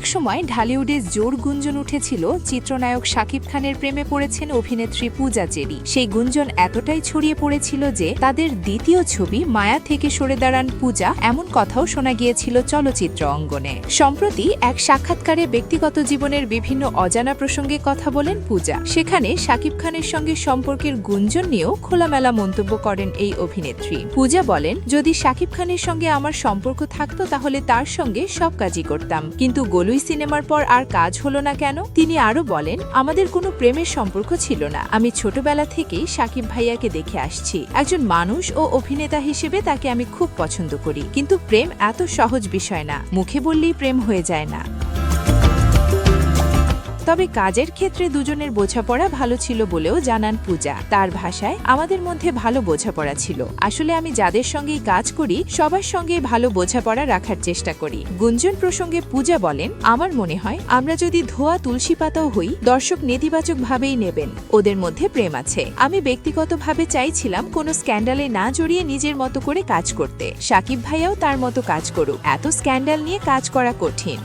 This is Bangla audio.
একসময় ঢালিউডে জোর গুঞ্জন উঠেছিল চিত্রনায়ক শাকিব খানের প্রেমে পড়েছেন অভিনেত্রী পূজা চেরি। সেই গুঞ্জন এতটাই ছড়িয়ে পড়েছিল যে তাদের দ্বিতীয় ছবি মায়া থেকে সরে দাঁড়ান পূজা, এমন কথাও শোনা গিয়েছিল চলচ্চিত্র অঙ্গনে। সম্প্রতি এক সাক্ষাৎকারে ব্যক্তিগত জীবনের বিভিন্ন অজানা প্রসঙ্গে কথা বলেন পূজা। সেখানে শাকিব খানের সঙ্গে সম্পর্কের গুঞ্জন নিয়েও খোলামেলা মন্তব্য করেন এই অভিনেত্রী। পূজা বলেন, যদি শাকিব খানের সঙ্গে আমার সম্পর্ক থাকতো তাহলে তার সঙ্গে সব কাজই করতাম, কিন্তু গলুই সিনেমার পর আর কাজ হলো না কেন? তিনি আরো বলেন, আমাদের কোনো প্রেমের সম্পর্ক ছিল না। আমি ছোটবেলা থেকেই শাকিব ভাইয়াকে দেখে আসছি। একজন মানুষ ও অভিনেতা হিসেবে তাকে আমি খুব পছন্দ করি, কিন্তু প্রেম এত সহজ বিষয় না, মুখে বললেই প্রেম হয়ে যায় না। তবে কাজের ক্ষেত্রে দুজনের বোঝাপড়া ভালো ছিল বলেও জানান পূজা। তার ভাষায়, আমাদের মধ্যে ভালো বোঝাপড়া ছিল। আসলে আমি যাদের সঙ্গেই কাজ করি সবার সঙ্গে ভালো বোঝাপড়া রাখার চেষ্টা করি। গুঞ্জন প্রসঙ্গে পূজা বলেন, আমার মনে হয় আমরা যদি ধোয়া তুলসী পাতাও হই, দর্শক নেতিবাচক ভাবেই নেবেন। ওদের মধ্যে প্রেম আছে। আমি ব্যক্তিগতভাবে চাইছিলাম কোনো স্ক্যান্ডালে না জড়িয়ে নিজের মতো করে কাজ করতে। শাকিব ভাইয়াও তার মতো কাজ করুক। এত স্ক্যান্ডাল নিয়ে কাজ করা কঠিন।